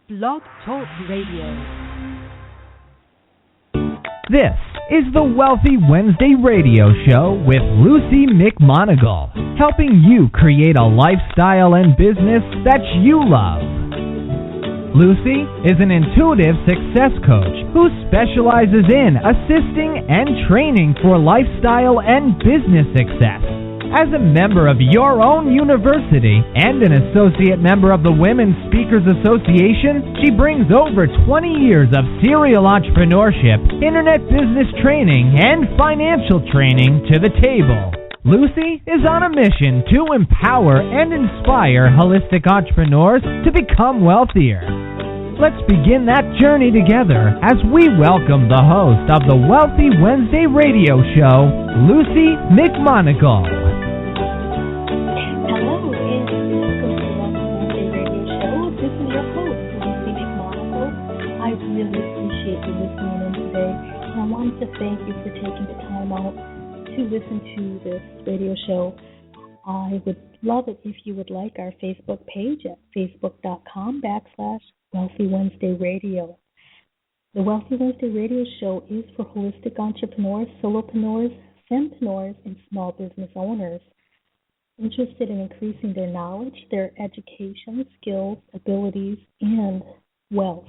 Blog Talk Radio. This is the Wealthy Wednesday radio show with Lucy McMonagle, helping you create a lifestyle and business that you love. Lucy is an intuitive success coach who specializes in assisting and training for lifestyle and business success. As a member of your own university and an associate member of the Women's Speakers Association, she brings over 20 years of serial entrepreneurship, internet business training, and financial training to the table. Lucy is on a mission to empower and inspire holistic entrepreneurs to become wealthier. Let's begin that journey together as we welcome the host of the Wealthy Wednesday radio show, Lucy McMonagle. Hello, and welcome to the Wealthy Wednesday radio show. This is your host, Lucy McMonagle. I really appreciate you listening in today, and I wanted to thank you for taking the time out to listen to this radio show. I would love it if you would like our Facebook page at facebook.com/Wealthy Wednesday Radio. The Wealthy Wednesday Radio Show is for holistic entrepreneurs, solopreneurs, fempreneurs, and small business owners interested in increasing their knowledge, their education, skills, abilities, and wealth.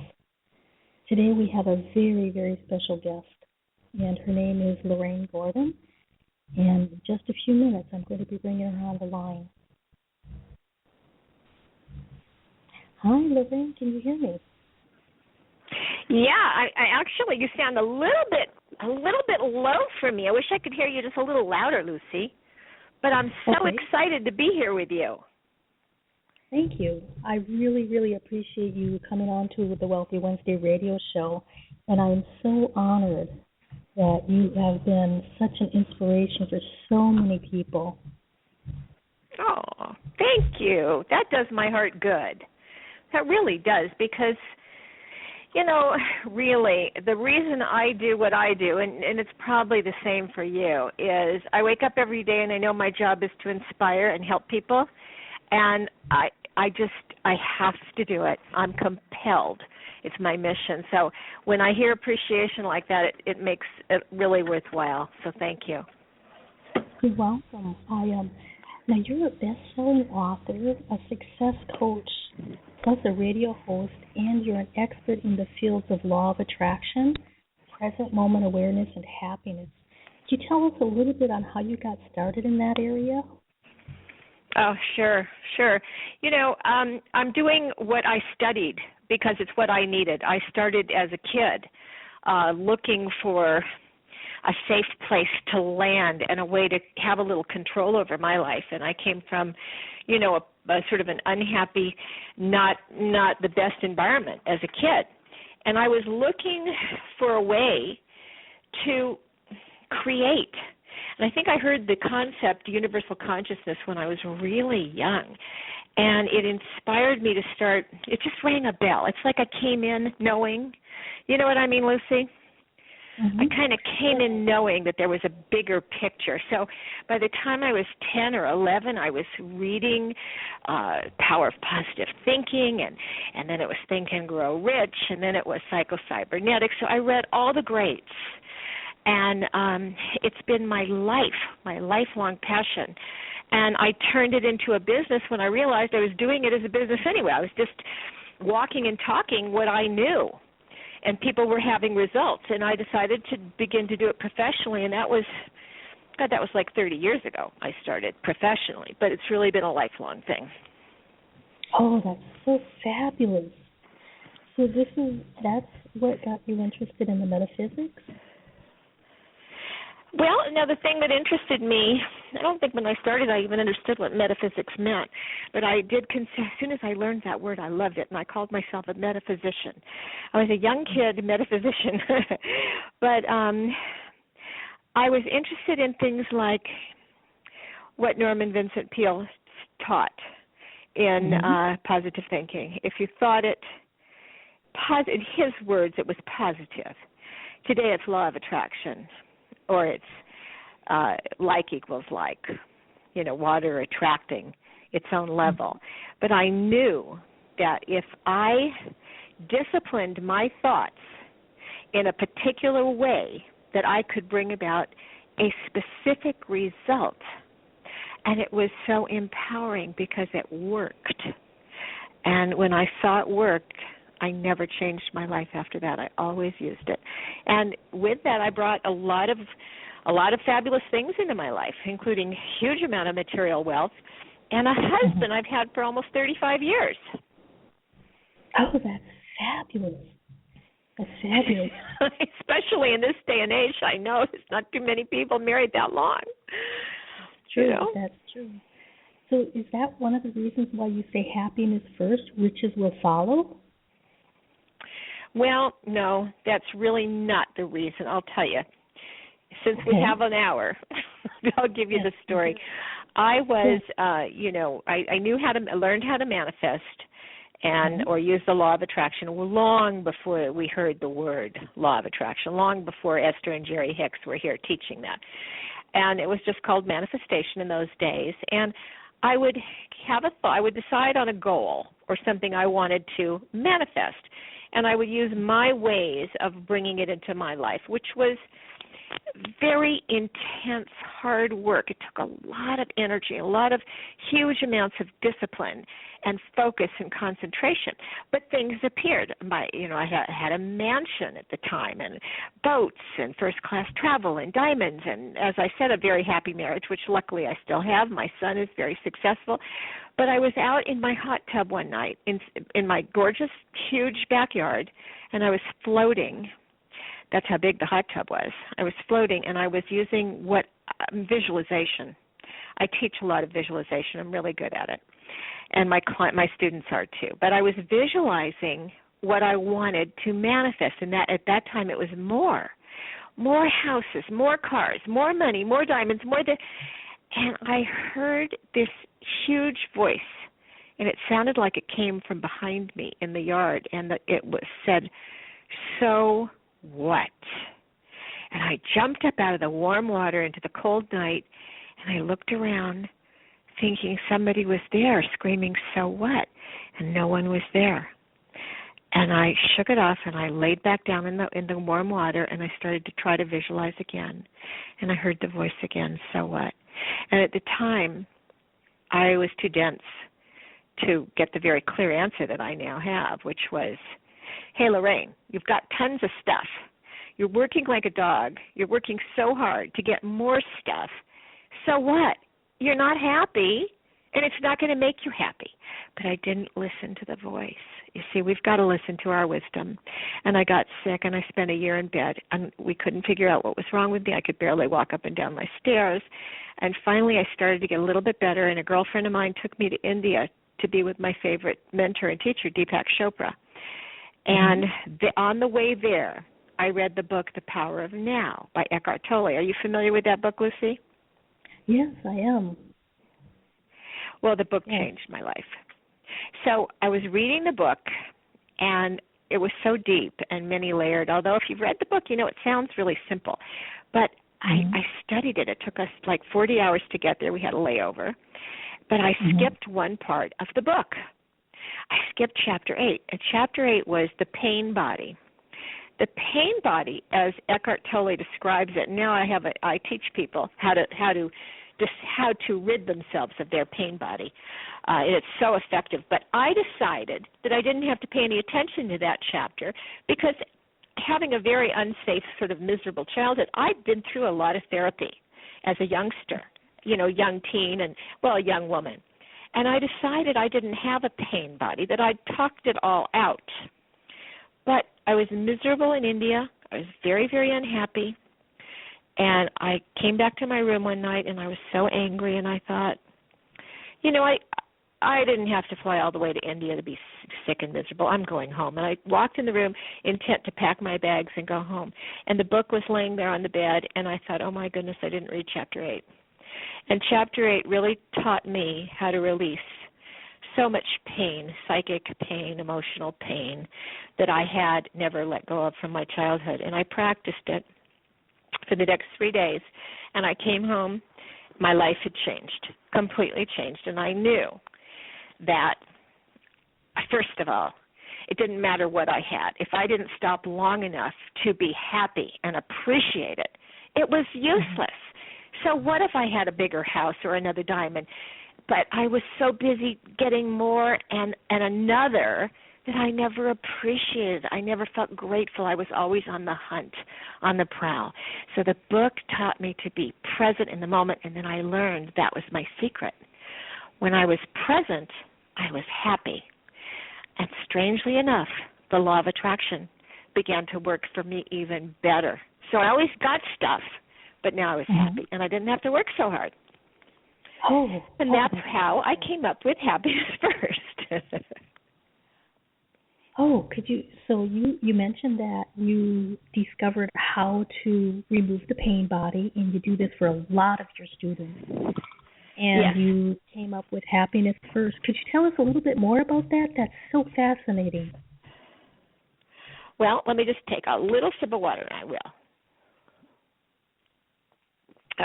Today we have a very, very special guest, and her name is Lorane Gordon. And in just a few minutes, I'm going to be bringing her on the line. Hi, Lorane, can you hear me? Yeah, I actually, you sound a little bit low for me. I wish I could hear you just a little louder, Lucy. But I'm so excited to be here with you. Thank you. I really, really appreciate you coming on to the Wealthy Wednesday radio show, and I'm so honored that you have been such an inspiration for so many people. Oh, thank you. That does my heart good. That really does, because, you know, really, the reason I do what I do, and it's probably the same for you, is I wake up every day and I know my job is to inspire and help people, and I have to do it. I'm compelled. It's my mission. So when I hear appreciation like that, it makes it really worthwhile. So thank you. You're welcome. Now, you're a best-selling author, a success coach, plus a radio host, and you're an expert in the fields of law of attraction, present moment awareness, and happiness. Could you tell us a little bit on how you got started in that area? Oh, sure. You know, I'm doing what I studied because it's what I needed. I started as a kid looking for a safe place to land and a way to have a little control over my life. And I came from, you know, a sort of an unhappy, not the best environment as a kid. And I was looking for a way to create. And I think I heard the concept universal consciousness when I was really young. And it inspired me to start, it just rang a bell. It's like I came in knowing, you know what I mean, Lucy? Mm-hmm. I kind of came in knowing that there was a bigger picture. So by the time I was 10 or 11, I was reading Power of Positive Thinking, and then it was Think and Grow Rich, and then it was Psycho-Cybernetics. So I read all the greats. And it's been my lifelong passion. And I turned it into a business when I realized I was doing it as a business anyway. I was just walking and talking what I knew. And people were having results, and I decided to begin to do it professionally, and that was like 30 years ago I started professionally, but it's really been a lifelong thing. Oh, that's so fabulous. So that's what got you interested in the metaphysics? Well, now the thing that interested me, I don't think when I started I even understood what metaphysics meant, but I did consider, as soon as I learned that word, I loved it, and I called myself a metaphysician. I was a young kid metaphysician, but I was interested in things like what Norman Vincent Peale taught in positive thinking. If you thought it, in his words, it was positive. Today it's law of attraction. Or it's like equals like, you know, water attracting its own level. But I knew that if I disciplined my thoughts in a particular way that I could bring about a specific result. And it was so empowering because it worked. And when I saw it worked, I never changed my life after that. I always used it. And with that, I brought a lot of fabulous things into my life, including a huge amount of material wealth and a husband I've had for almost 35 years. Oh, that's fabulous. That's fabulous. Especially in this day and age, I know there's not too many people married that long. True, you know? That's true. So is that one of the reasons why you say happiness first, riches will follow? Well, no, that's really not the reason. I'll tell you. Since we have an hour, I'll give you the story. I was, I learned how to manifest or use the law of attraction long before we heard the word law of attraction, long before Esther and Jerry Hicks were here teaching that. And it was just called manifestation in those days. And I would have a thought. I would decide on a goal or something I wanted to manifest, and I would use my ways of bringing it into my life, which was very intense, hard work. It took a lot of energy, a lot of huge amounts of discipline and focus and concentration. But things appeared. I had a mansion at the time and boats and first-class travel and diamonds and, as I said, a very happy marriage, which luckily I still have. My son is very successful. But I was out in my hot tub one night in my gorgeous, huge backyard, and I was floating. That's how big the hot tub was. I was floating, and I was using visualization. I teach a lot of visualization. I'm really good at it, and my students are too. But I was visualizing what I wanted to manifest, and that at that time it was more houses, more cars, more money, more diamonds, and I heard this huge voice, and it sounded like it came from behind me in the yard, and said, "So what?" And I jumped up out of the warm water into the cold night, and I looked around thinking somebody was there screaming, "So what?" And no one was there. And I shook it off, and I laid back down in the warm water, and I started to try to visualize again. And I heard the voice again, "So what?" And at the time, I was too dense to get the very clear answer that I now have, which was, "Hey, Lorane, you've got tons of stuff. You're working like a dog. You're working so hard to get more stuff. So what? You're not happy, and it's not going to make you happy." But I didn't listen to the voice. You see, we've got to listen to our wisdom. And I got sick, and I spent a year in bed, and we couldn't figure out what was wrong with me. I could barely walk up and down my stairs. And finally, I started to get a little bit better, and a girlfriend of mine took me to India to be with my favorite mentor and teacher, Deepak Chopra. And on the way there, I read the book The Power of Now by Eckhart Tolle. Are you familiar with that book, Lucy? Yes, I am. Well, the book changed my life. So I was reading the book, and it was so deep and many-layered, although if you've read the book, it sounds really simple. But I studied it. It took us like 40 hours to get there. We had a layover. But I skipped one part of the book. I skipped Chapter 8. And Chapter 8 was the pain body. The pain body, as Eckhart Tolle describes it, now I teach people how to rid themselves of their pain body. And it's so effective. But I decided that I didn't have to pay any attention to that chapter because having a very unsafe, sort of miserable childhood, I'd been through a lot of therapy as a youngster, young teen and, a young woman. And I decided I didn't have a pain body, that I'd talked it all out. But I was miserable in India. I was very, very unhappy. And I came back to my room one night, and I was so angry, and I thought, I didn't have to fly all the way to India to be sick and miserable. I'm going home. And I walked in the room intent to pack my bags and go home. And the book was laying there on the bed, and I thought, oh, my goodness, I didn't read Chapter 8. And Chapter 8 really taught me how to release so much pain, psychic pain, emotional pain, that I had never let go of from my childhood. And I practiced it for the next 3 days. And I came home. My life had changed, completely changed. And I knew that, first of all, It didn't matter what I had. If I didn't stop long enough to be happy and appreciate it, it was useless. So what if I had a bigger house or another diamond? But I was so busy getting more and another that I never appreciated. I never felt grateful. I was always on the hunt, on the prowl. So the book taught me to be present in the moment, and then I learned that was my secret. When I was present, I was happy. And strangely enough, the law of attraction began to work for me even better. So I always got stuff, but now I was happy, and I didn't have to work so hard. And that's how I came up with happiness first. So you mentioned that you discovered how to remove the pain body, and you do this for a lot of your students. And yes. You came up with happiness first. Could you tell us a little bit more about that? That's so fascinating. Well, let me just take a little sip of water, and I will.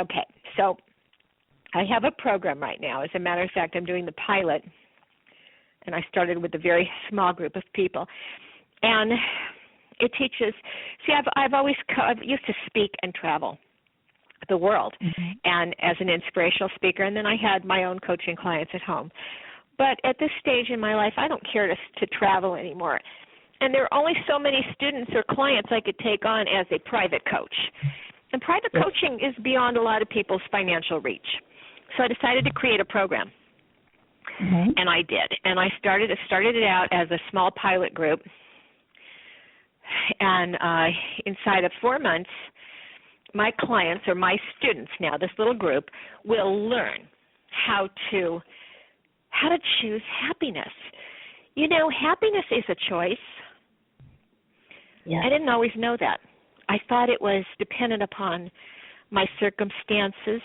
Okay, so I have a program right now. As a matter of fact, I'm doing the pilot, and I started with a very small group of people. And it teaches, I've used to speak and travel the world, and as an inspirational speaker, and then I had my own coaching clients at home. But at this stage in my life, I don't care to travel anymore. And there are only so many students or clients I could take on as a private coach. And private coaching is beyond a lot of people's financial reach. So I decided to create a program. And I did. And I started it out as a small pilot group. And inside of 4 months, my clients, or my students now, this little group, will learn how to choose happiness. You know, happiness is a choice. Yes. I didn't always know that. I thought it was dependent upon my circumstances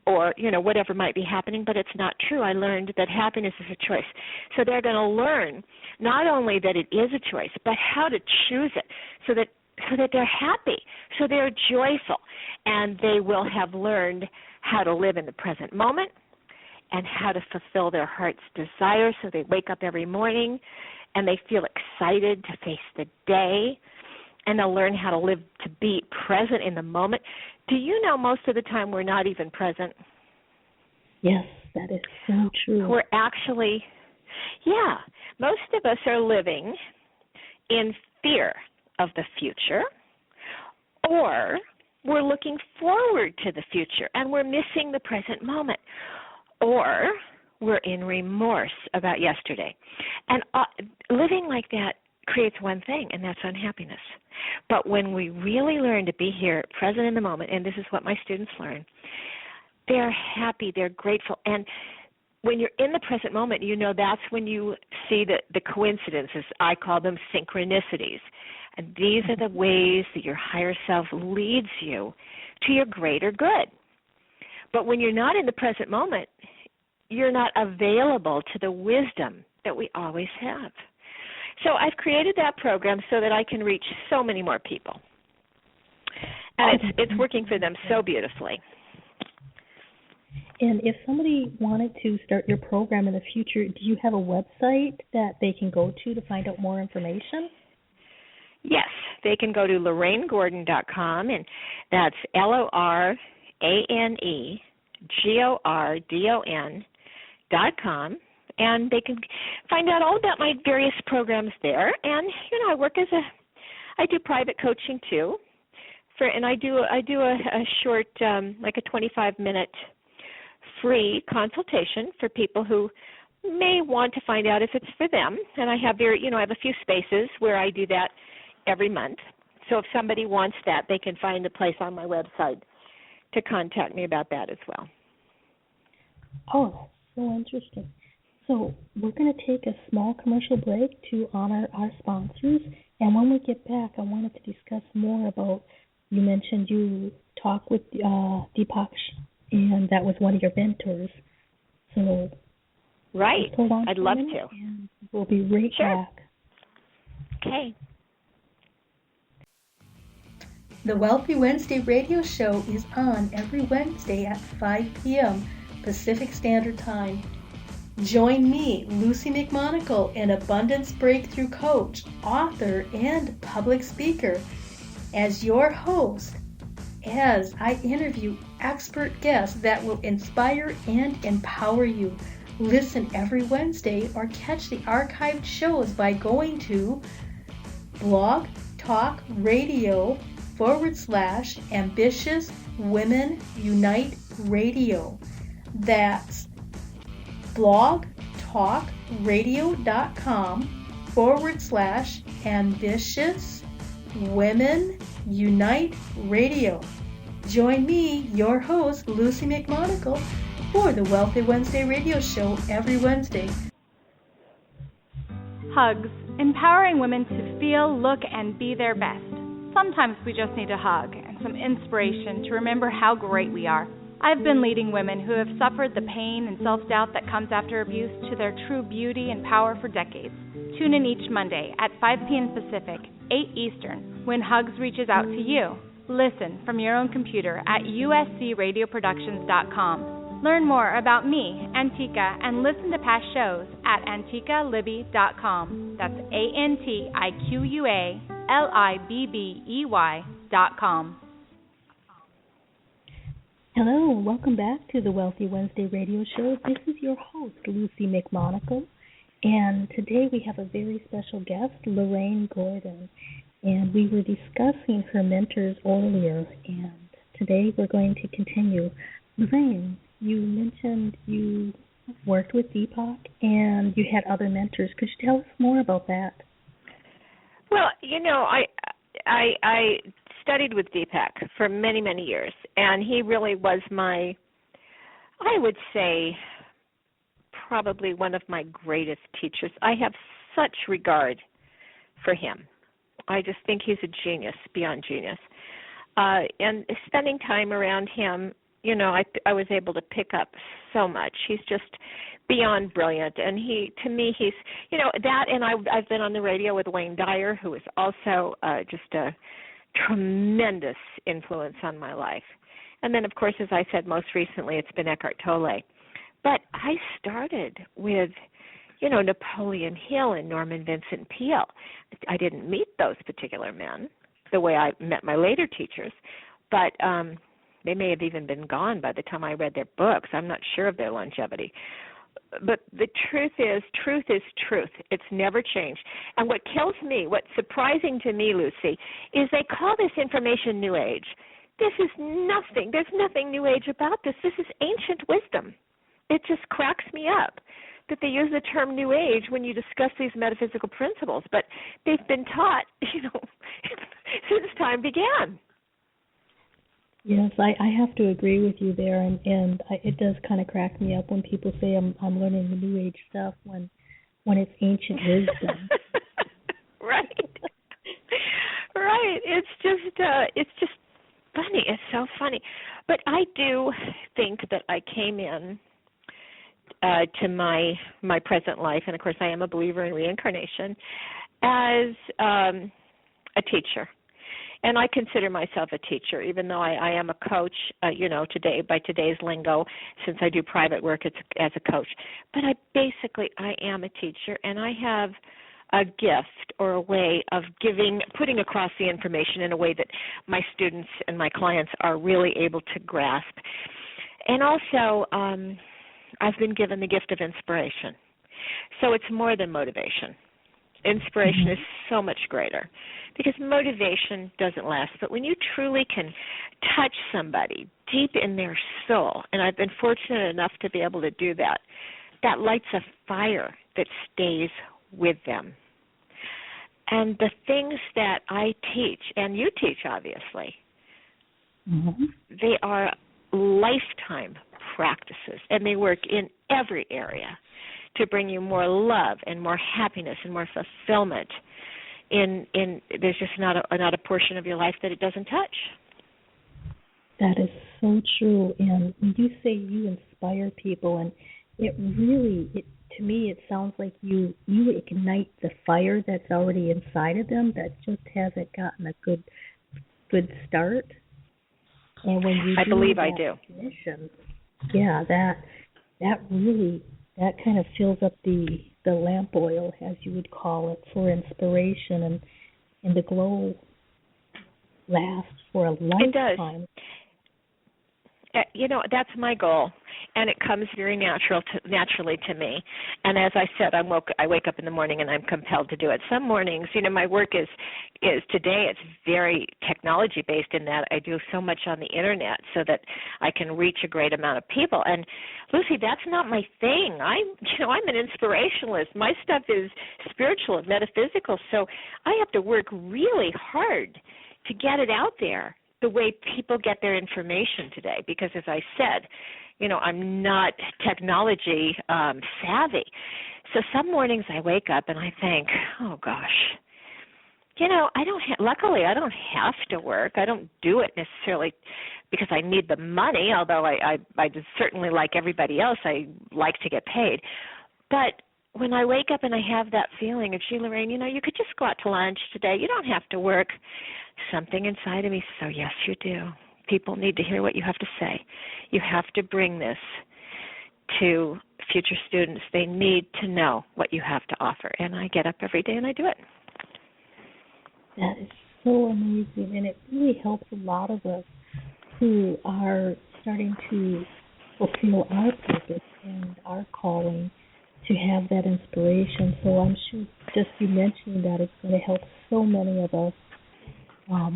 or, whatever might be happening, but it's not true. I learned that happiness is a choice. So they're going to learn not only that it is a choice, but how to choose it so that they're happy, so they're joyful, and they will have learned how to live in the present moment and how to fulfill their heart's desire, so they wake up every morning and they feel excited to face the day, and they'll learn how to live, to be present in the moment. Do you know most of the time we're not even present? Yes, that is so true. We're actually, most of us are living in fear of the future, or we're looking forward to the future and we're missing the present moment, or we're in remorse about yesterday. And living like that creates one thing, and that's unhappiness. But when we really learn to be here, present in the moment, and this is what my students learn, they're happy, they're grateful, and when you're in the present moment, that's when you see the coincidences. I call them synchronicities. And these are the ways that your higher self leads you to your greater good. But when you're not in the present moment, you're not available to the wisdom that we always have. So I've created that program so that I can reach so many more people. And it's working for them so beautifully. And if somebody wanted to start your program in the future, do you have a website that they can go to find out more information? Yes, they can go to LoraneGordon.com, and that's LoraneGordon.com, and they can find out all about my various programs there. And I do private coaching too, and I do a short, like a 25-minute free consultation for people who may want to find out if it's for them. And I have I have a few spaces where I do that every month. So if somebody wants that, they can find a place on my website to contact me about that as well. Oh, that's so interesting. So we're going to take a small commercial break to honor our sponsors. And when we get back, I wanted to discuss more about, you mentioned you talked with Deepak, and that was one of your mentors. So right, hold on I'd love minute, to. And we'll be right back. Okay. The Wealthy Wednesday radio show is on every Wednesday at 5 p.m. Pacific Standard Time. Join me, Lucy McMonagle, an abundance breakthrough coach, author, and public speaker, as your host as I interview expert guests that will inspire and empower you. Listen every Wednesday or catch the archived shows by going to Blog Talk Radio /Ambitious Women Unite Radio. That's blogtalkradio.com /Ambitious Women Unite Radio. Join me, your host, Lucy McMonagle, for the Wealthy Wednesday radio show every Wednesday. Hugs, empowering women to feel, look, and be their best. Sometimes we just need a hug and some inspiration to remember how great we are. I've been leading women who have suffered the pain and self-doubt that comes after abuse to their true beauty and power for decades. Tune in each Monday at 5 p.m. Pacific, 8 Eastern, when Hugs reaches out to you. Listen from your own computer at uscradioproductions.com. Learn more about me, Antika, and listen to past shows at antiqualibby.com. That's ANTIQUALIBBEY.com. Hello, welcome back to the Wealthy Wednesday radio show. This is your host, Lucy McMonagle, and today we have a very special guest, Lorane Gordon, and we were discussing her mentors earlier, and today we're going to continue. Lorane, you mentioned you worked with Deepak and you had other mentors. Could you tell us more about that? Well, you know, I studied with Deepak for many, many years, and he really was I would say, probably one of my greatest teachers. I have such regard for him. I just think he's a genius, beyond genius. And spending time around him, you know, I was able to pick up so much. He's just beyond brilliant, and to me, he's, you know, that, and I've been on the radio with Wayne Dyer, who is also just a tremendous influence on my life. And then, of course, as I said, most recently, it's been Eckhart Tolle. But I started with, you know, Napoleon Hill and Norman Vincent Peale. I didn't meet those particular men the way I met my later teachers, but they may have even been gone by the time I read their books. I'm not sure of their longevity. But the truth is truth. It's never changed. And what kills me, what's surprising to me, Lucy, is they call this information New Age. This is nothing. There's nothing New Age about this. This is ancient wisdom. It just cracks me up that they use the term New Age when you discuss these metaphysical principles. But they've been taught, you know, since time began. Yes, I have to agree with you there, and it does kind of crack me up when people say I'm learning the New Age stuff when it's ancient wisdom. Right. Right. It's just funny. It's so funny. But I do think that I came in to my present life, and of course I am a believer in reincarnation, as a teacher. And I consider myself a teacher, even though I am a coach, you know, today by today's lingo, since I do private work as a coach. But I am a teacher, and I have a gift or a way of putting across the information in a way that my students and my clients are really able to grasp. And also, I've been given the gift of inspiration. So it's more than motivation. Inspiration is so much greater, because motivation doesn't last. But when you truly can touch somebody deep in their soul, and I've been fortunate enough to be able to do that, that lights a fire that stays with them. And the things that I teach, and you teach obviously, they are lifetime practices, and they work in every area to bring you more love and more happiness and more fulfillment. There's just not a portion of your life that it doesn't touch. That is so true. And when you say you inspire people, and to me it sounds like you ignite the fire that's already inside of them that just hasn't gotten a good start. And when you I believe I do. Mission, yeah, that really that kind of fills up the lamp oil, as you would call it, for inspiration, and the glow lasts for a lifetime. It does. That's my goal, and it comes very naturally to me. And as I said, I wake up in the morning and I'm compelled to do it. Some mornings, my work is today. It's very technology based in that I do so much on the internet so that I can reach a great amount of people. And Lucy, that's not my thing. I'm an inspirationalist. My stuff is spiritual and metaphysical, so I have to work really hard to get it out there the way people get their information today, because as I said, I'm not technology savvy. So some mornings I wake up and I think, oh gosh, luckily I don't have to work. I don't do it necessarily because I need the money, although I certainly, like everybody else, I like to get paid. But when I wake up and I have that feeling of, gee, Lorraine, you could just go out to lunch today. You don't have to work. Something inside of me says, yes, you do. People need to hear what you have to say. You have to bring this to future students. They need to know what you have to offer. And I get up every day and I do it. That is so amazing. And it really helps a lot of us who are starting to fulfill our purpose and our calling to have that inspiration. So I'm sure just you mentioning that it's going to help so many of us. Well,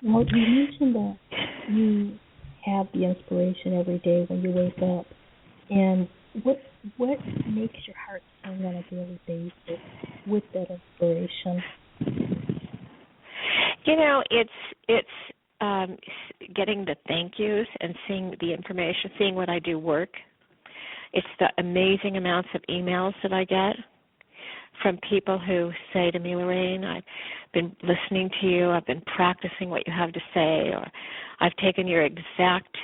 you mentioned that you have the inspiration every day when you wake up. And what makes your heart sing on a daily basis with that inspiration? It's getting the thank yous and seeing the information, seeing what I do work. It's the amazing amounts of emails that I get from people who say to me, Lorraine, I've been listening to you, I've been practicing what you have to say, or I've taken your exact,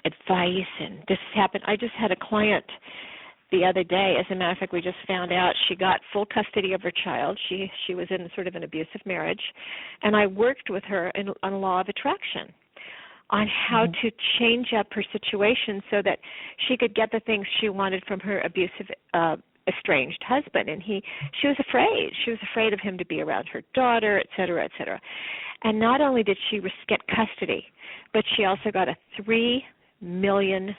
advice, and this happened. I just had a client the other day. As a matter of fact, we just found out she got full custody of her child. She was in sort of an abusive marriage, and I worked with her on law of attraction, on how to change up her situation so that she could get the things she wanted from her abusive, estranged husband. And she was afraid. She was afraid of him to be around her daughter, et cetera, et cetera. And not only did she get custody, but she also got a $3 million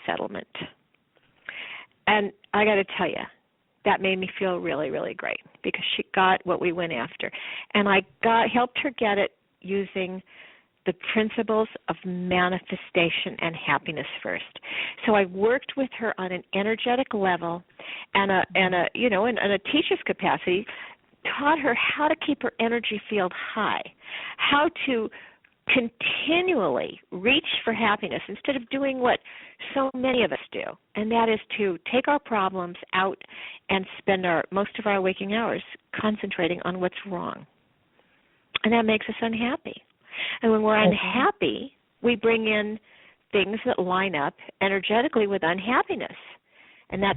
settlement. And I got to tell you, that made me feel really, really great because she got what we went after. And I helped her get it using the principles of manifestation and happiness first. So I worked with her on an energetic level and in a teacher's capacity, taught her how to keep her energy field high, how to continually reach for happiness instead of doing what so many of us do, and that is to take our problems out and spend most of our waking hours concentrating on what's wrong. And that makes us unhappy. And when we're unhappy, we bring in things that line up energetically with unhappiness. And that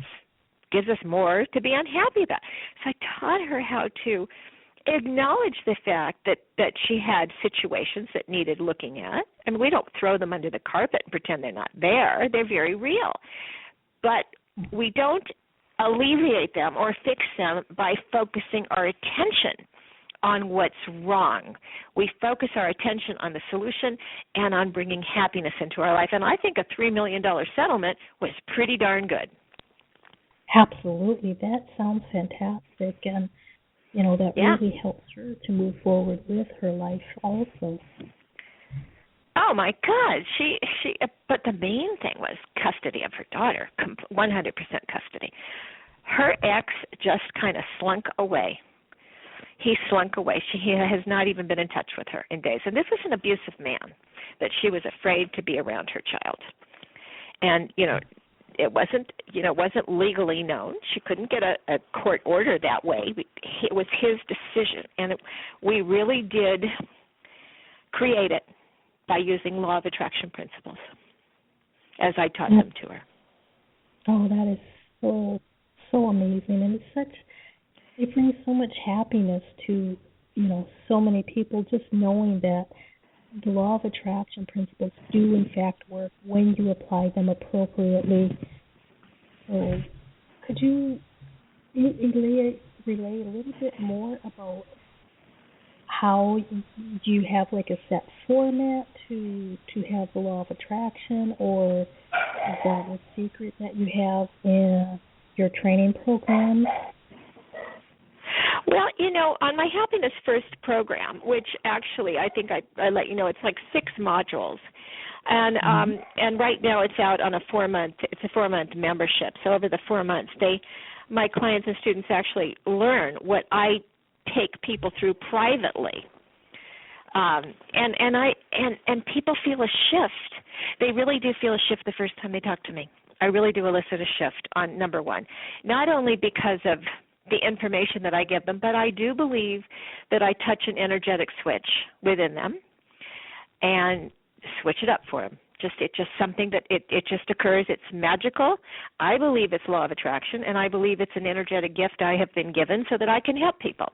gives us more to be unhappy about. So I taught her how to acknowledge the fact that she had situations that needed looking at. I mean, we don't throw them under the carpet and pretend they're not there. They're very real. But we don't alleviate them or fix them by focusing our attention on what's wrong. We focus our attention on the solution and on bringing happiness into our life. And I think a $3 million settlement was pretty darn good. Absolutely. That sounds fantastic. And, that really helps her to move forward with her life also. Oh, my God. But the main thing was custody of her daughter, 100% custody. Her ex just kind of slunk away. He slunk away. He has not even been in touch with her in days. And this was an abusive man that she was afraid to be around her child. And, it wasn't legally known. She couldn't get a court order that way. It was his decision. And we really did create it by using law of attraction principles, as I taught them to her. Oh, that is so amazing. And it brings so much happiness to, so many people, just knowing that the law of attraction principles do in fact work when you apply them appropriately. So could you relay a little bit more about how do you have like a set format to have the law of attraction, or is that a secret that you have in your training programs? Well, on my Happiness First program, which actually I think I let you know, it's like 6 modules. And and right now it's out on a 4-month membership. So over the 4 months, my clients and students actually learn what I take people through privately. And people feel a shift. They really do feel a shift the first time they talk to me. I really do elicit a shift on number one, not only because of the information that I give them, but I do believe that I touch an energetic switch within them and switch it up for them. It's just something that it just occurs. It's magical. I believe it's law of attraction, and I believe it's an energetic gift I have been given so that I can help people.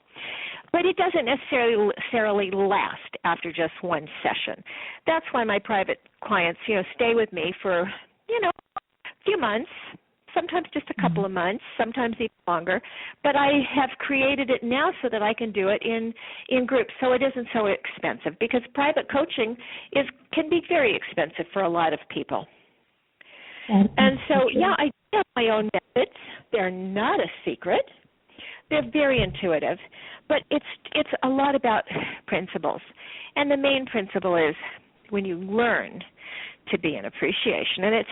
But it doesn't necessarily last after just one session. That's why my private clients, stay with me for, a few months, sometimes just a couple of months, sometimes even longer. But I have created it now so that I can do it in groups, so it isn't so expensive, because private coaching can be very expensive for a lot of people. And so, I do have my own methods. They're not a secret. They're very intuitive, but it's a lot about principles. And the main principle is when you learn to be in appreciation, and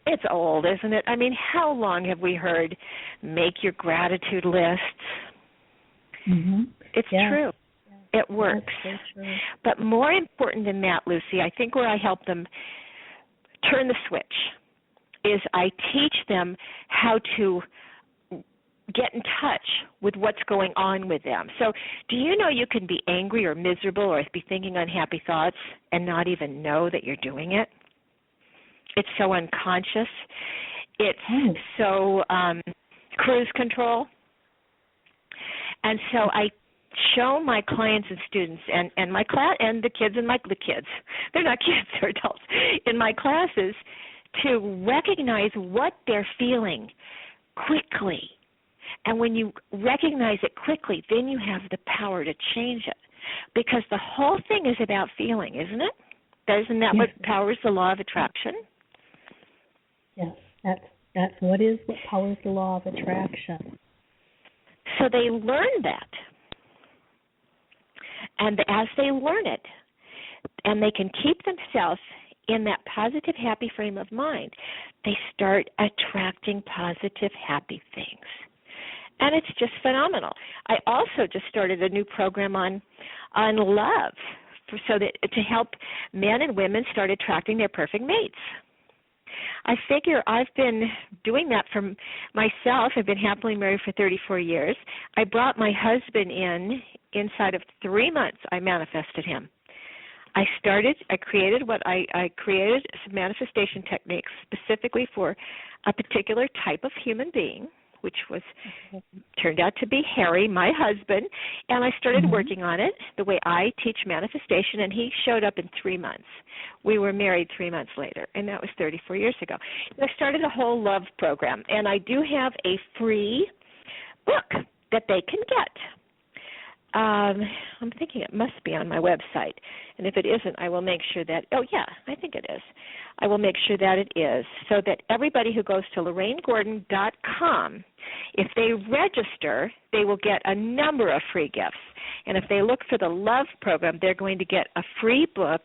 it's old, isn't it? I mean, how long have we heard make your gratitude lists? Mm-hmm. It's true. Yeah. It works. That's so true. But more important than that, Lucy, I think where I help them turn the switch is I teach them how to get in touch with what's going on with them. So do you know you can be angry or miserable or be thinking unhappy thoughts and not even know that you're doing it? It's so unconscious. It's so cruise control. And so I show my clients and students and my class and the kids they're not kids, they're adults, in my classes, to recognize what they're feeling quickly. And when you recognize it quickly, then you have the power to change it. Because the whole thing is about feeling, isn't it? Isn't that what powers the law of attraction? Yes, that's what powers the law of attraction. So they learn that. And as they learn it, and they can keep themselves in that positive, happy frame of mind, they start attracting positive, happy things. And it's just phenomenal. I also just started a new program on love, to help men and women start attracting their perfect mates. I figure I've been doing that for myself. I've been happily married for 34 years. I brought my husband inside of 3 months. I manifested him. I created some manifestation techniques specifically for a particular type of human being, which turned out to be Harry, my husband, and I started working on it the way I teach manifestation, and he showed up in 3 months. We were married 3 months later, and that was 34 years ago. And I started a whole love program, and I do have a free book that they can get. I'm thinking it must be on my website, and if it isn't, I will make sure that, I think it is. I will make sure that it is, so that everybody who goes to LoraneGordon.com, if they register, they will get a number of free gifts. And if they look for the love program, they're going to get a free book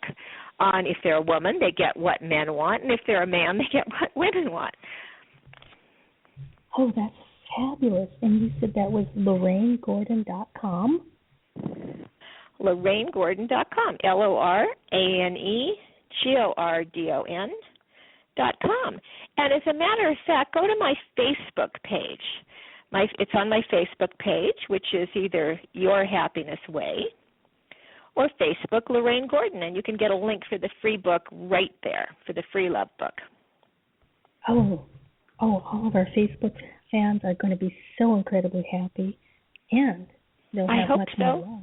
on, if they're a woman, they get what men want, and if they're a man, they get what women want. Oh, that's fabulous. And you said that was LoraneGordon.com? LoraneGordon.com, LoraneGordon.com. And as a matter of fact, go to my Facebook page. It's on my Facebook page, which is either Your Happiness Way or Facebook Lorane Gordon, and you can get a link for the free book right there, for the free love book. Oh, all of our Facebook fans are going to be so incredibly happy, and they'll have much more love.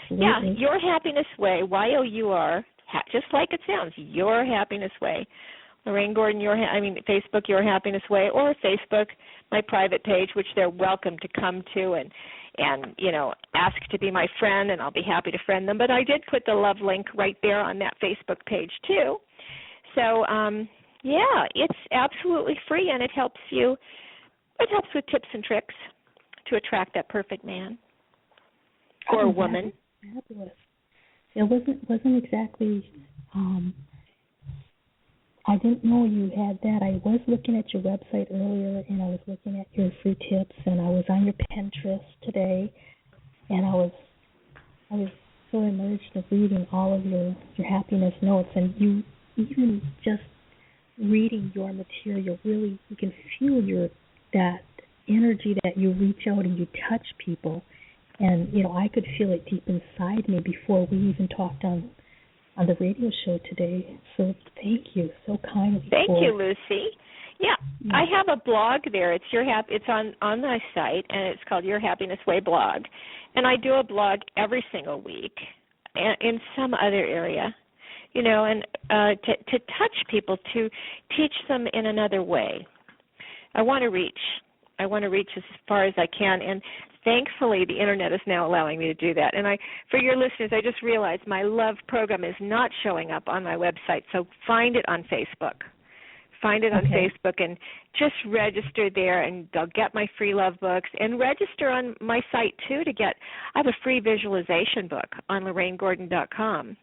Yeah, Your Happiness Way, YOUR, just like it sounds, Your Happiness Way. Lorane Gordon, Facebook, Your Happiness Way, or Facebook, my private page, which they're welcome to come to and ask to be my friend, and I'll be happy to friend them. But I did put the love link right there on that Facebook page too. So, it's absolutely free, and it helps you. It helps with tips and tricks to attract that perfect man or woman. Fabulous. It wasn't exactly. I didn't know you had that. I was looking at your website earlier, and I was looking at your free tips, and I was on your Pinterest today, and I was so immersed in reading all of your happiness notes, and you even just reading your material, really, you can feel that energy that you reach out and you touch people, and I could feel it deep inside me before we even talked on the radio show today. So thank you so kindly. Thank you, Lucy. Yeah, I have a blog there. It's It's on my site, and it's called Your Happiness Way blog. And I do a blog every single week in some other area, and to touch people, to teach them in another way. I want to reach as far as I can, and thankfully the Internet is now allowing me to do that. And for your listeners, I just realized my love program is not showing up on my website, so find it on Facebook. Find it on Facebook and just register there, and they'll get my free love books. And register on my site, too, I have a free visualization book on LoraneGordon.com.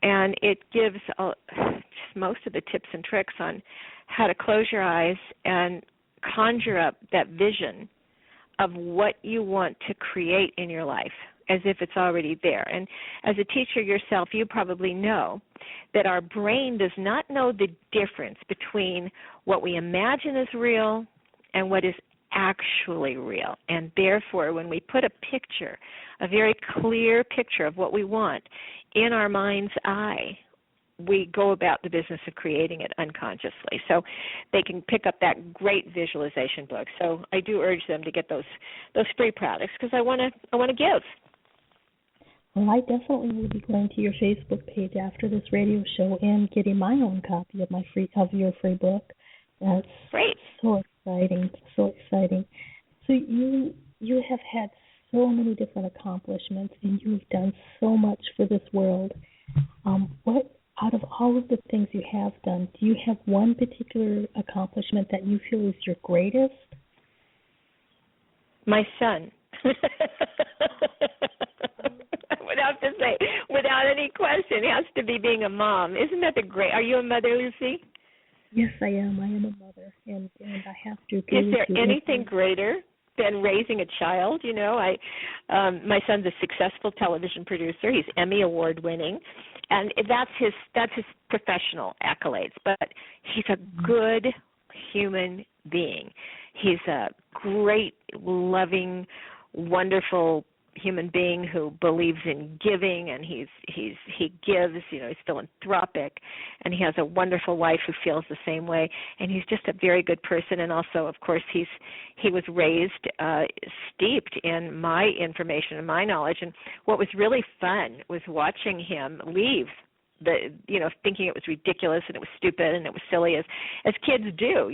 And it gives just most of the tips and tricks on how to close your eyes and conjure up that vision of what you want to create in your life as if it's already there. And as a teacher yourself, you probably know that our brain does not know the difference between what we imagine is real and what is actually real. And therefore, when we put a very clear picture of what we want in our mind's eye, we go about the business of creating it unconsciously. So they can pick up that great visualization book. So I do urge them to get those free products because I want to give. Well, I definitely will be going to your Facebook page after this radio show and getting my own copy of your free book. That's great. So exciting, so exciting. So you have had so many different accomplishments, and you've done so much for this world. What out of all of the things you have done, do you have one particular accomplishment that you feel is your greatest? My son. I would have to say, without any question, it has to be being a mom. Isn't that Are you a mother, Lucy? Yes, I am. I am a mother, and I have to agree with you. Is there anything greater than raising a child? My son's a successful television producer. He's Emmy Award winning, and that's his professional accolades. But he's a good human being. He's a great, loving, wonderful human being who believes in giving, and he gives. He's philanthropic, and he has a wonderful wife who feels the same way. And he's just a very good person. And also, of course, he was raised steeped in my information and my knowledge. And what was really fun was watching him leave thinking it was ridiculous and it was stupid and it was silly, as kids do.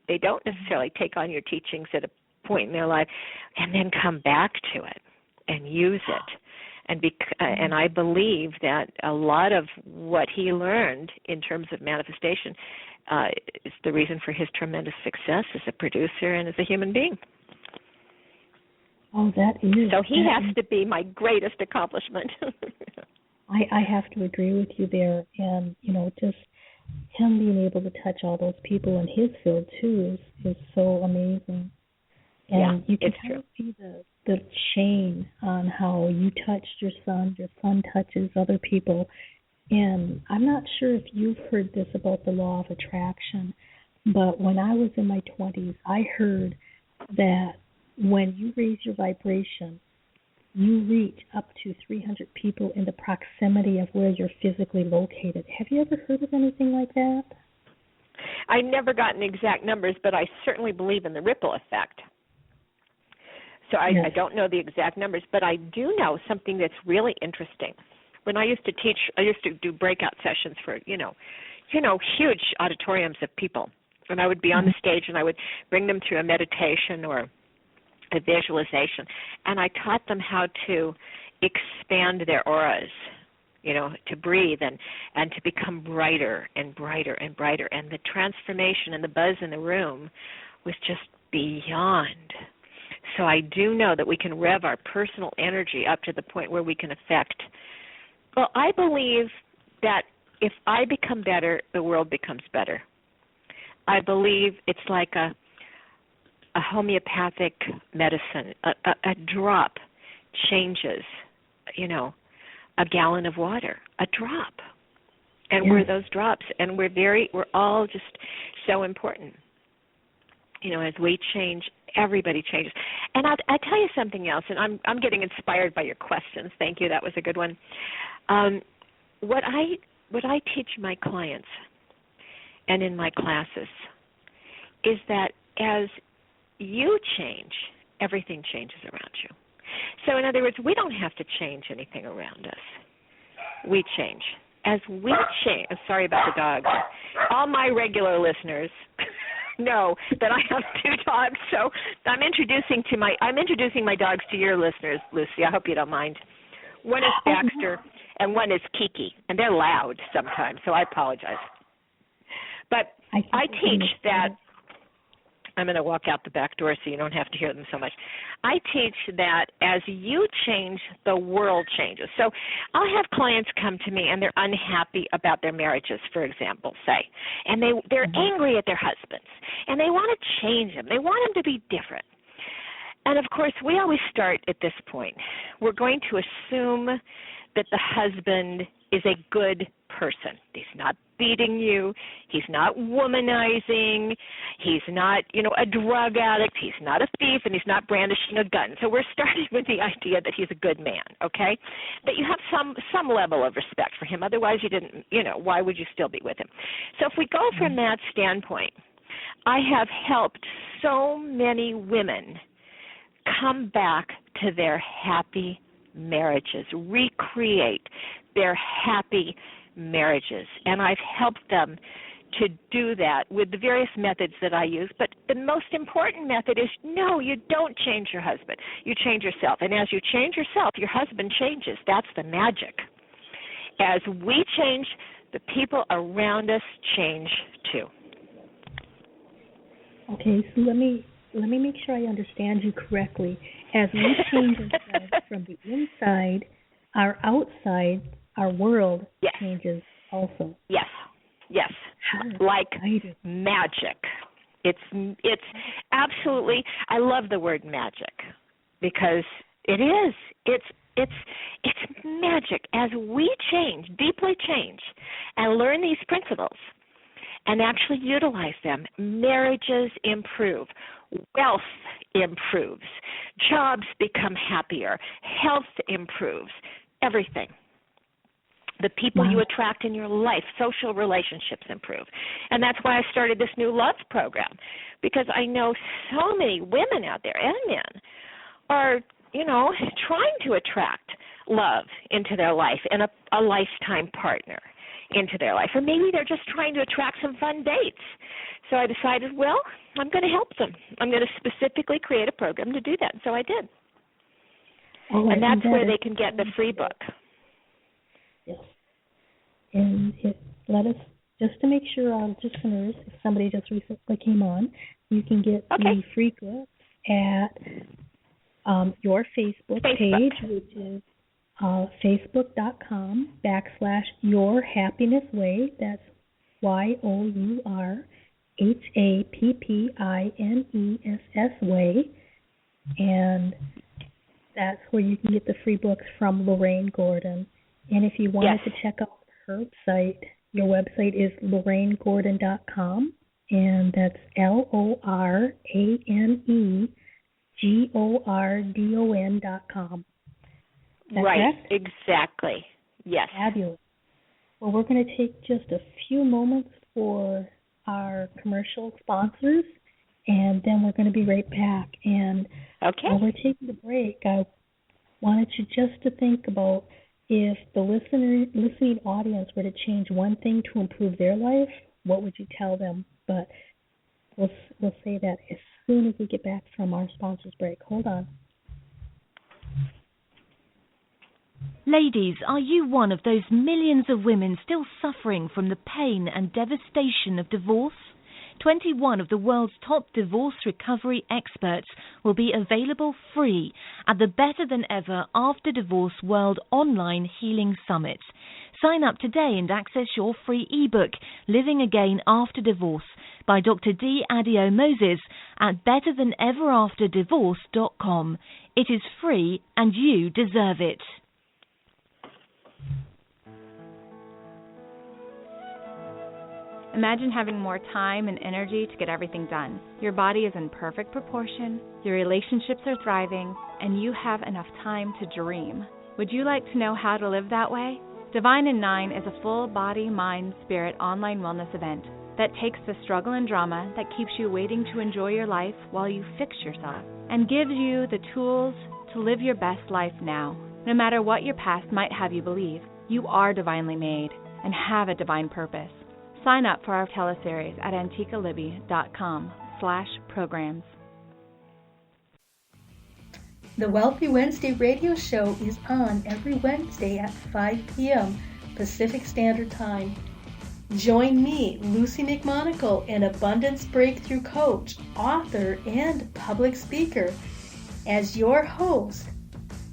They don't necessarily take on your teachings at a point in their life and then come back to it and use it. And I believe that a lot of what he learned in terms of manifestation is the reason for his tremendous success as a producer and as a human being. Oh, that is. So he has to be my greatest accomplishment. I have to agree with you there. And, just him being able to touch all those people in his field, too, is so amazing. And you can kind of see the chain on how you touched your son touches other people. And I'm not sure if you've heard this about the law of attraction, but when I was in my 20s, I heard that when you raise your vibration, you reach up to 300 people in the proximity of where you're physically located. Have you ever heard of anything like that? I've never gotten exact numbers, but I certainly believe in the ripple effect. So I don't know the exact numbers, but I do know something that's really interesting. When I used to teach, I used to do breakout sessions for, huge auditoriums of people. And I would be on the stage and I would bring them through a meditation or a visualization. And I taught them how to expand their auras, to breathe and to become brighter and brighter and brighter. And the transformation and the buzz in the room was just beyond. So I do know that we can rev our personal energy up to the point where we can affect. Well, I believe that if I become better, the world becomes better. I believe it's like a homeopathic medicine. A drop changes, a gallon of water, a drop. And we're those drops, and we're all just so important. As we change, everybody changes. And I'll tell you something else, and I'm getting inspired by your questions. Thank you. That was a good one. What I teach my clients and in my classes is that as you change, everything changes around you. So in other words, we don't have to change anything around us. We change. As we change, sorry about the dogs. All my regular listeners know that I have 2 dogs, so I'm introducing my dogs to your listeners, Lucy. I hope you don't mind. One is Baxter and one is Kiki, and they're loud sometimes, so I apologize. But I teach that. I'm going to walk out the back door so you don't have to hear them so much. I teach that as you change, the world changes. So I'll have clients come to me and they're unhappy about their marriages, for example, say, and they're angry at their husbands, and they want to change them. They want them to be different. And, of course, we always start at this point. We're going to assume that the husband is a good person. He's not beating you. He's not womanizing. He's not, a drug addict. He's not a thief, and he's not brandishing a gun. So we're starting with the idea that he's a good man, okay? That you have some level of respect for him. Otherwise, you didn't, why would you still be with him? So if we go from that standpoint, I have helped so many women come back to their happy marriages, recreate their happy marriages. And I've helped them to do that with the various methods that I use. But the most important method is, no, you don't change your husband. You change yourself. And as you change yourself, your husband changes. That's the magic. As we change, the people around us change too. Okay, so let me make sure I understand you correctly. As we change ourselves from the inside, our outside, our world changes also. Yes. Like magic. It's absolutely, I love the word magic because it is. It's magic. As we change, deeply change, and learn these principles and actually utilize them, marriages improve, wealth improves, jobs become happier, health improves, everything. The people you attract in your life, social relationships improve. And that's why I started this new love program, because I know so many women out there and men are, trying to attract love into their life and a lifetime partner into their life. Or maybe they're just trying to attract some fun dates. So I decided, well, I'm going to help them. I'm going to specifically create a program to do that. And so I did. And that's where they can get the free book. Yes. And let us, just to make sure our listeners, if somebody just recently came on, you can get the free book at your Facebook page, which is facebook.com/Your Happiness Way. That's YOURHAPPINESS Way. And that's where you can get the free books from Lorane Gordon. And if you wanted to check out her website, your website is LoraneGordon.com, and that's LoraneGordon.com. Right, correct? Exactly. Yes. Fabulous. Well, we're going to take just a few moments for our commercial sponsors, and then we're going to be right back. And Okay. while we're taking the break, I wanted you just to think about if the listening audience were to change one thing to improve their life, what would you tell them? But we'll say that as soon as we get back from our sponsors break. Hold on. Ladies, are you one of those millions of women still suffering from the pain and devastation of divorce? 21 of the world's top divorce recovery experts will be available free at the Better Than Ever After Divorce World Online Healing Summit. Sign up today and access your free ebook, Living Again After Divorce, by Dr. D. Adio Moses at betterthanEverAfterDivorce.com. It is free and you deserve it. Imagine having more time and energy to get everything done. Your body is in perfect proportion, your relationships are thriving, and you have enough time to dream. Would you like to know how to live that way? Divine in 9 is a full body, mind, spirit online wellness event that takes the struggle and drama that keeps you waiting to enjoy your life while you fix yourself and gives you the tools to live your best life now. No matter what your past might have you believe, you are divinely made and have a divine purpose. Sign up for our teleseries at antiqualibby.com/programs. The Wealthy Wednesday radio show is on every Wednesday at 5 p.m. Pacific Standard Time. Join me, Lucy McMonagle, an abundance breakthrough coach, author, and public speaker, as your host,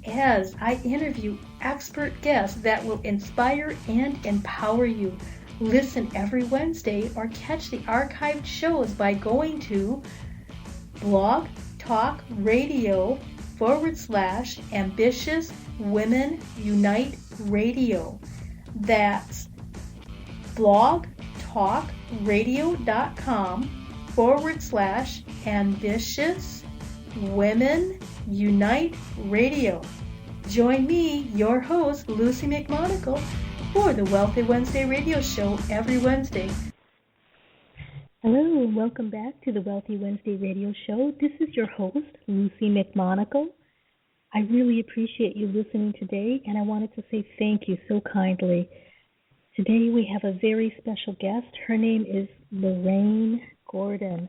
as I interview expert guests that will inspire and empower you. Listen every Wednesday or catch the archived shows by going to Blog Talk Radio /Ambitious Women Unite Radio. That's blogtalkradio.com /Ambitious Women Unite Radio. Join me, your host, Lucy McMonagle, for the Wealthy Wednesday radio show every Wednesday. Hello, and welcome back to the Wealthy Wednesday radio show. This is your host, Lucy McMonagle. I really appreciate you listening today, and I wanted to say thank you so kindly. Today we have a very special guest. Her name is Lorane Gordon,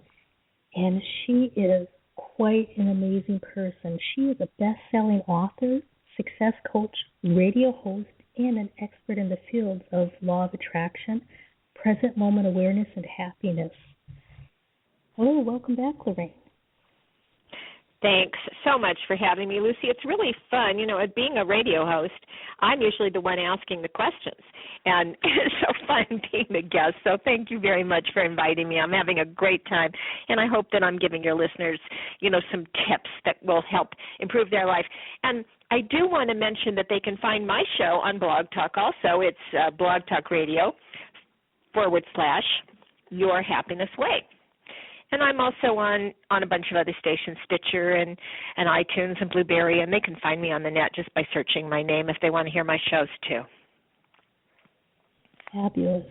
and she is quite an amazing person. She is a best-selling author, success coach, radio host, and an expert in the fields of law of attraction, present moment awareness, and happiness. Hello, welcome back, Lorane. Thanks so much for having me, Lucy. It's really fun. You know, being a radio host, I'm usually the one asking the questions, and it's so fun being the guest. So thank you very much for inviting me. I'm having a great time, and I hope that I'm giving your listeners, some tips that will help improve their life. And I do want to mention that they can find my show on Blog Talk also. It's Blog Talk Radio /Your Happiness Way. And I'm also on a bunch of other stations, Stitcher and iTunes and Blueberry, and they can find me on the net just by searching my name if they want to hear my shows too. Fabulous.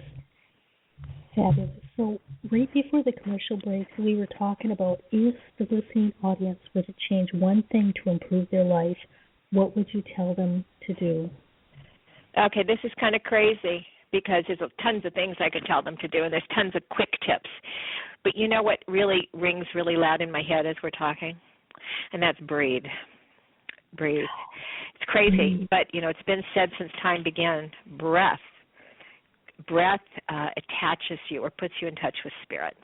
So right before the commercial break, we were talking about if the listening audience were to change one thing to improve their life, what would you tell them to do? Okay, this is kind of crazy because there's tons of things I could tell them to do, and there's tons of quick tips. But you know what really rings really loud in my head as we're talking? And that's breathe. Breathe. It's crazy, but, it's been said since time began. Breath attaches you or puts you in touch with spirit.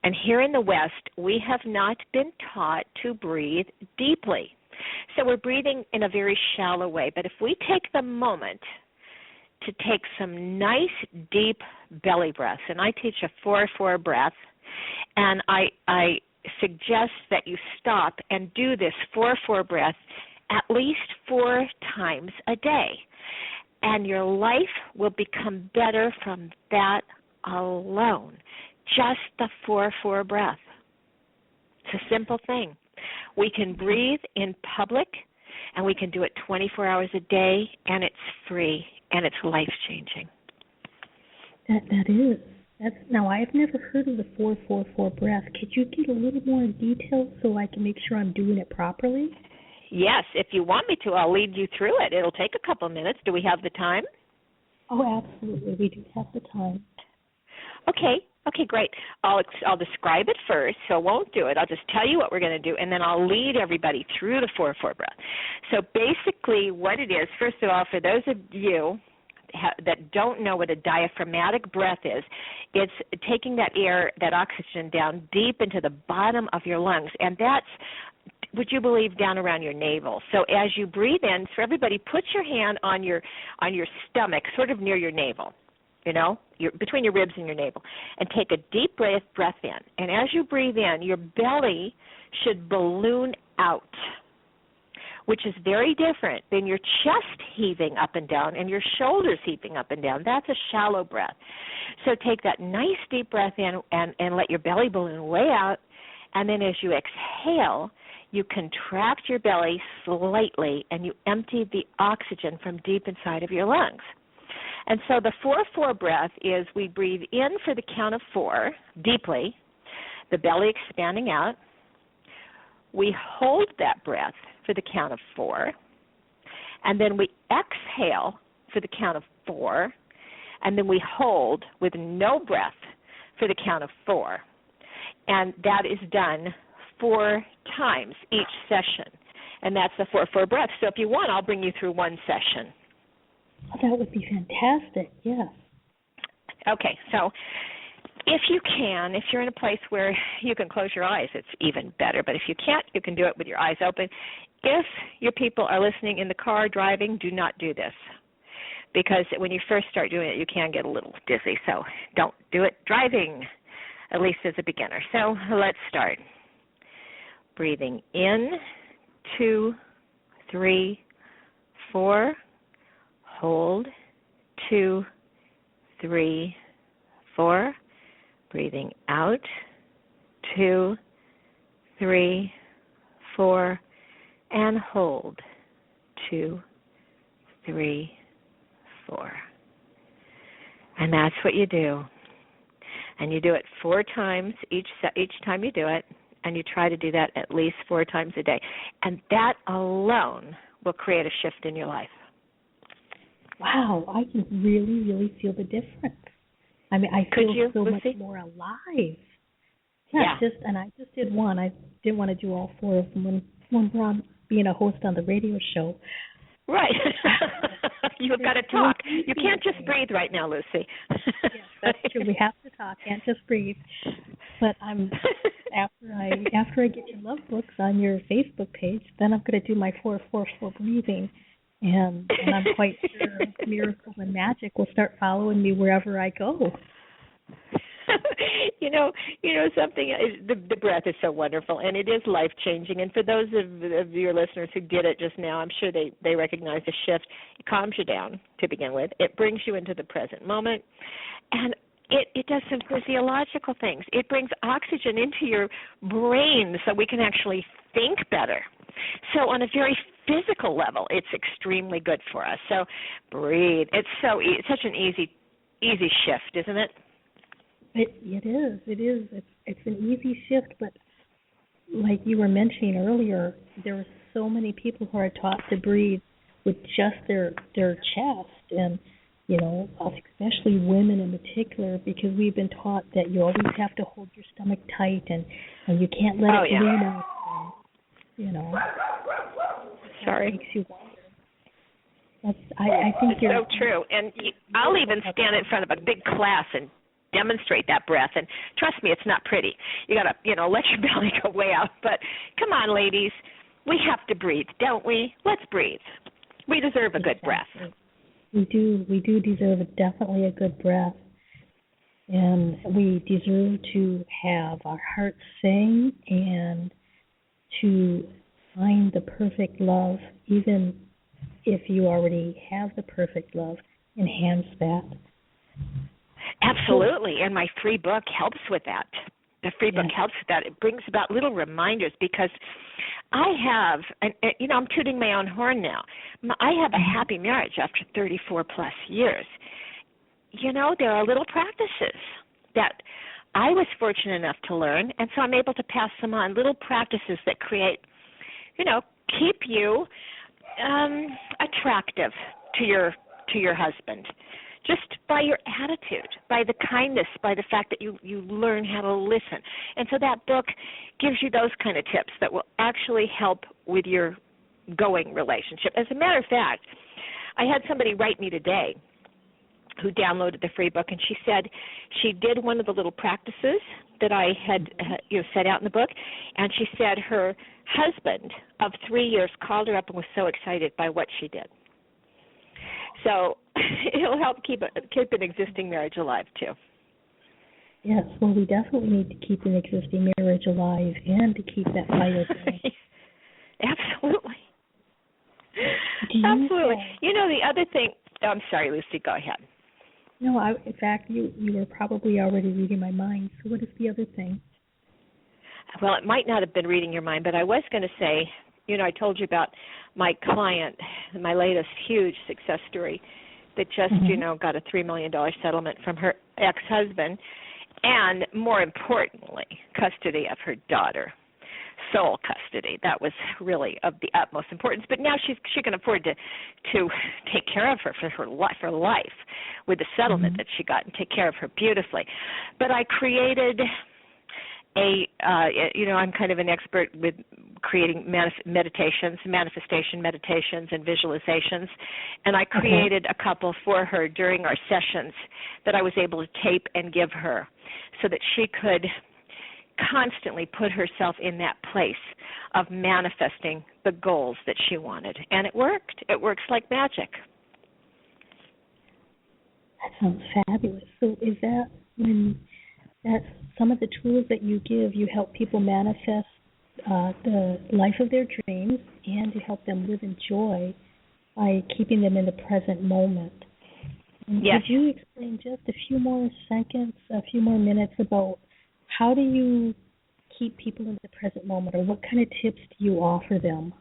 And here in the West, we have not been taught to breathe deeply. So we're breathing in a very shallow way. But if we take the moment to take some nice, deep belly breaths, and I teach a 4-4 breath, and I suggest that you stop and do this 4-4 breath at least 4 times a day. And your life will become better from that alone. Just the 4-4 breath. It's a simple thing. We can breathe in public, and we can do it 24 hours a day, and it's free, and it's life-changing. That is. Now, I've never heard of the 444 breath. Could you get a little more detail so I can make sure I'm doing it properly? Yes, if you want me to, I'll lead you through it. It'll take a couple of minutes. Do we have the time? Oh, absolutely. We do have the time. Okay, great. I'll describe it first, so I won't do it. I'll just tell you what we're going to do, and then I'll lead everybody through the 4-4 breath. So basically what it is, first of all, for those of you that don't know what a diaphragmatic breath is, it's taking that air, that oxygen down deep into the bottom of your lungs, and that's, would you believe, down around your navel. So as you breathe in, so everybody put your hand on your stomach, sort of near your navel, between your ribs and your navel, and take a deep breath in. And as you breathe in, your belly should balloon out, which is very different than your chest heaving up and down and your shoulders heaving up and down. That's a shallow breath. So take that nice deep breath in and let your belly balloon way out. And then as you exhale, you contract your belly slightly and you empty the oxygen from deep inside of your lungs. And so the 4-4 breath is we breathe in for the count of 4 deeply, the belly expanding out. We hold that breath for the count of 4, and then we exhale for the count of 4, and then we hold with no breath for the count of 4. And that is done 4 times each session, and that's the 4-4 breath. So if you want, I'll bring you through one session. Oh, that would be fantastic, yes. Okay, so if you can, if you're in a place where you can close your eyes, it's even better. But if you can't, you can do it with your eyes open. If your people are listening in the car driving, do not do this, because when you first start doing it, you can get a little dizzy. So don't do it driving, at least as a beginner. So let's start. Breathing in, 2, 3, 4. Hold, 2, 3, 4. Breathing out, 2, 3, 4. And hold, 2, 3, 4. And that's what you do. And you do it 4 times each time you do it, and you try to do that at least 4 times a day. And that alone will create a shift in your life. Wow, I can really, really feel the difference. I mean, I feel so much more alive. Yeah. I just did one. I didn't want to do all 4 of them when we're on being a host on the radio show. Right. You've got to talk. You can't just breathe right now, Lucy. Yes, that's true. We have to talk. Can't just breathe. But after I get your love books on your Facebook page, then I'm going to do my 4-4-4 breathing. And I'm quite sure miracles and magic will start following me wherever I go. You know something, the breath is so wonderful, and it is life-changing. And for those of your listeners who did it just now, I'm sure they recognize the shift. It calms you down to begin with. It brings you into the present moment. And it does some physiological things. It brings oxygen into your brain so we can actually think better. So on a very physical level, it's extremely good for us. So breathe. It's such an easy shift, isn't it? It is. It's an easy shift, but like you were mentioning earlier, there are so many people who are taught to breathe with just their chest, and especially women in particular, because we've been taught that you always have to hold your stomach tight and you can't let it balloon out. Sorry. Makes you wonder. I think it's so true. And I'll even stand in front of a big class and demonstrate that breath. And trust me, it's not pretty. You got to, let your belly go way out. But come on, ladies. We have to breathe, don't we? Let's breathe. We deserve a good breath. We do deserve definitely a good breath. And we deserve to have our hearts sing and to find the perfect love, even if you already have the perfect love, enhance that. Absolutely, and my free book helps with that. The free book helps with that. It brings about little reminders, because I have, I'm tooting my own horn now. I have a happy marriage after 34 plus years. There are little practices that I was fortunate enough to learn, and so I'm able to pass them on, little practices that create, keep you attractive to your husband, just by your attitude, by the kindness, by the fact that you learn how to listen. And so that book gives you those kind of tips that will actually help with your going relationship. As a matter of fact, I had somebody write me today who downloaded the free book, and she said she did one of the little practices that I had set out in the book, and she said her husband of 3 years called her up and was so excited by what she did. So it'll help keep an existing marriage alive, too. Yes, well, we definitely need to keep an existing marriage alive and to keep that fire burning. Absolutely. Absolutely. The other thing, I'm sorry, Lucy, go ahead. No, in fact, you were probably already reading my mind. So what is the other thing? Well, it might not have been reading your mind, but I was going to say, I told you about my client, my latest huge success story that just, got a $3 million settlement from her ex-husband and, more importantly, custody of her daughter. Sole custody. That was really of the utmost importance. But now she can afford to take care of her for life with the settlement that she got and take care of her beautifully. But I created I'm kind of an expert with creating manifestation meditations, and visualizations. And I created a couple for her during our sessions that I was able to tape and give her so that she could constantly put herself in that place of manifesting the goals that she wanted. And it worked. It works like magic. That sounds fabulous. So is that's some of the tools that you give, you help people manifest the life of their dreams, and you help them live in joy by keeping them in the present moment. And yes. Could you explain just a few more seconds, a few more minutes about how do you keep people in the present moment, or what kind of tips do you offer them?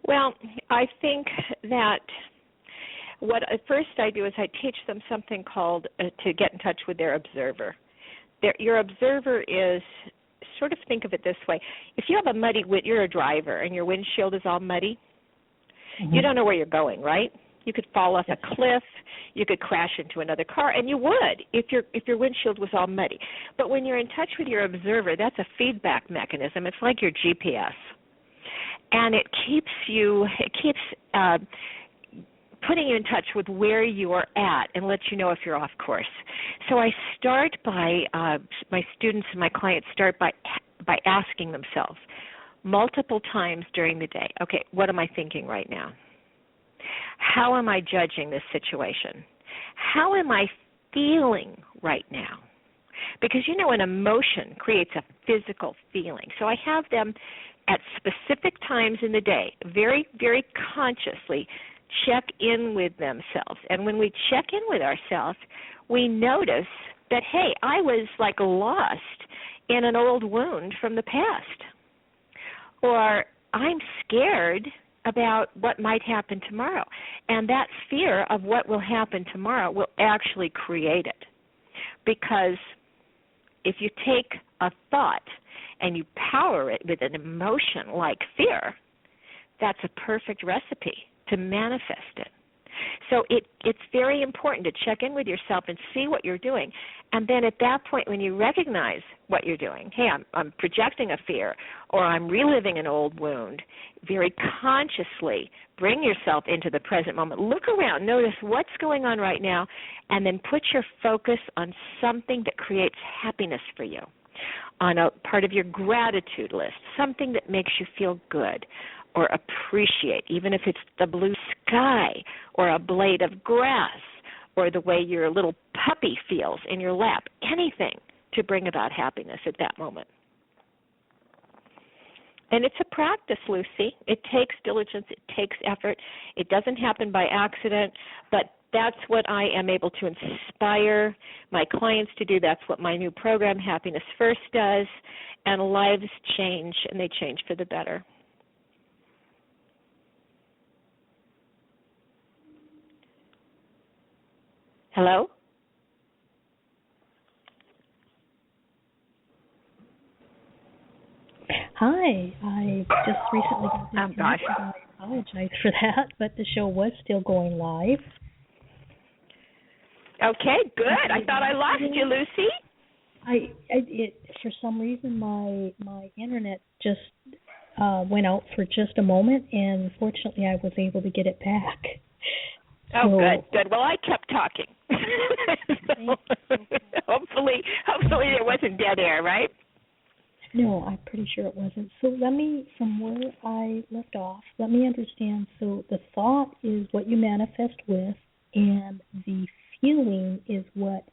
Well, I think that what first I do is I teach them something called to get in touch with their observer. Your observer is, sort of think of it this way. If you have you're a driver and your windshield is all muddy, you don't know where you're going, right? You could fall off a cliff, you could crash into another car, and you would if your windshield was all muddy. But when you're in touch with your observer, that's a feedback mechanism. It's like your GPS. And it keeps putting you in touch with where you are at and lets you know if you're off course. So I start by, my students and my clients start by asking themselves multiple times during the day, okay, what am I thinking right now? How am I judging this situation? How am I feeling right now? Because, an emotion creates a physical feeling. So I have them at specific times in the day, very, very consciously check in with themselves. And when we check in with ourselves, we notice that, hey, I was like lost in an old wound from the past. Or I'm scared about what might happen tomorrow. And that fear of what will happen tomorrow will actually create it. Because if you take a thought and you power it with an emotion like fear, that's a perfect recipe to manifest it. So it's very important to check in with yourself and see what you're doing. And then at that point, when you recognize what you're doing, hey, I'm projecting a fear or I'm reliving an old wound, very consciously bring yourself into the present moment. Look around, notice what's going on right now, and then put your focus on something that creates happiness for you, on a part of your gratitude list, something that makes you feel good or appreciate, even if it's the blue sky or a blade of grass or the way your little puppy feels in your lap, anything to bring about happiness at that moment. And it's a practice, Lucy. It takes diligence. It takes effort. It doesn't happen by accident, but that's what I am able to inspire my clients to do. That's what my new program, Happiness First, does. And lives change, and they change for the better. Hello? Hi. I just recently got disconnected. I apologize for that, but the show was still going live. Okay, good. I thought I lost you, Lucy. For some reason, my internet just went out for just a moment, and fortunately, I was able to get it back. Oh, good. Well, I kept talking. So, hopefully it wasn't dead air, right? No, I'm pretty sure it wasn't. So from where I left off, let me understand. So the thought is what you manifest with, and the feeling is what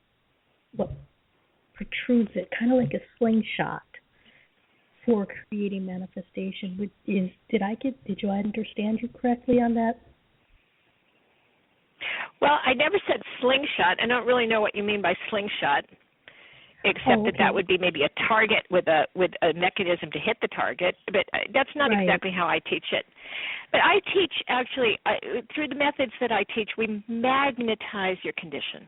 protrudes it, kind of like a slingshot for creating manifestation. Did you understand you correctly on that? Well, I never said slingshot. I don't really know what you mean by slingshot, except that would be maybe a target with a mechanism to hit the target. But that's not exactly how I teach it. But I teach, actually, through the methods that I teach, we magnetize your condition.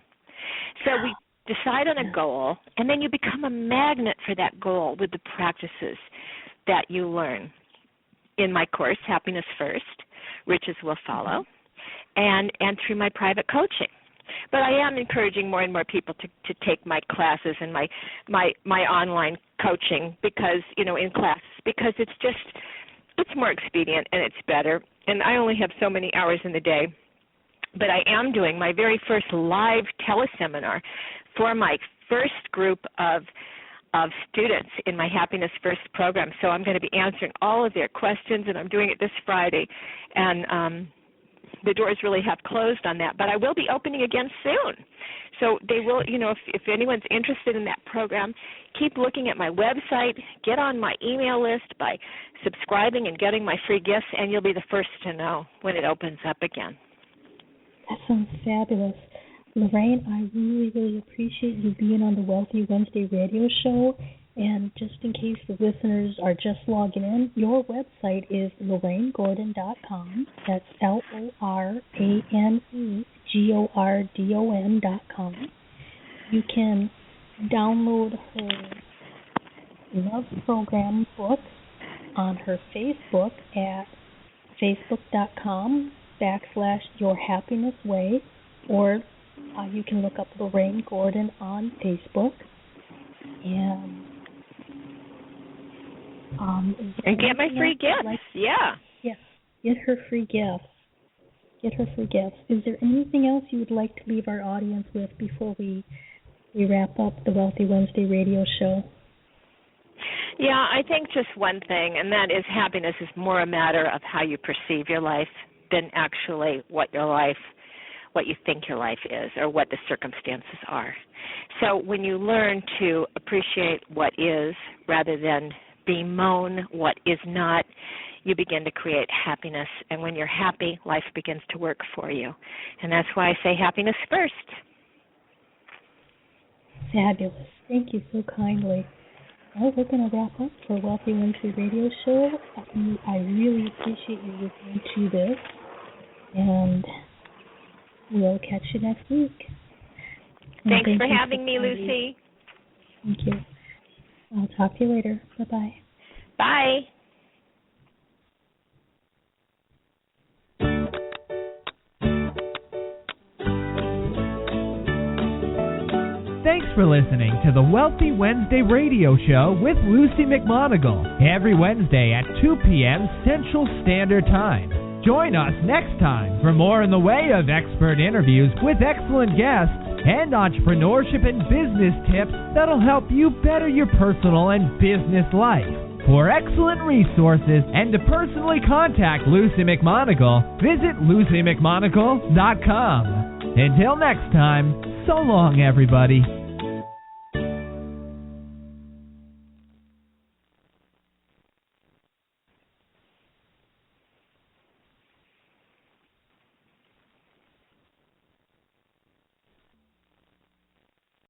So we decide on a goal, and then you become a magnet for that goal with the practices that you learn. In my course, Happiness First, Riches Will Follow, and through my private coaching. But I am encouraging more and more people to take my classes and my online coaching because it's more expedient and it's better. And I only have so many hours in the day. But I am doing my very first live teleseminar for my first group of students in my Happiness First program. So I'm going to be answering all of their questions, and I'm doing it this Friday. And the doors really have closed on that, but I will be opening again soon. So they will, if anyone's interested in that program, keep looking at my website, get on my email list by subscribing and getting my free gifts, and you'll be the first to know when it opens up again. That sounds fabulous. Lorane, I really, really appreciate you being on the Wealthy Wednesday radio show. And just in case the listeners are just logging in, your website is LoraneGordon.com. That's LoraneGordon.com. You can download her Love Program book on her Facebook at facebook.com/YourHappinessWay, or you can look up Lorane Gordon on Facebook. And get my free gifts. Yeah, get her free gifts. Is there anything else you would like to leave our audience with before we wrap up the Wealthy Wednesday radio show? Yeah, I think just one thing, and that is happiness is more a matter of how you perceive your life than actually what you think your life is or what the circumstances are. So when you learn to appreciate what is rather than bemoan what is not, you begin to create happiness. And when you're happy, life begins to work for you. And that's why I say happiness first. Fabulous. Thank you so kindly. Well, we're going to wrap up for Wealthy Wednesday radio show. I really appreciate you listening to this. And we'll catch you next week. Thanks for having me, Lucy. Thank you. I'll talk to you later. Bye-bye. Bye. Thanks for listening to the Wealthy Wednesday radio show with Lucy McMonagle every Wednesday at 2 p.m. Central Standard Time. Join us next time for more in the way of expert interviews with excellent guests and entrepreneurship and business tips that'll help you better your personal and business life. For excellent resources and to personally contact Lucy McMonagle, visit LucyMcMonagle.com. Until next time, so long, everybody.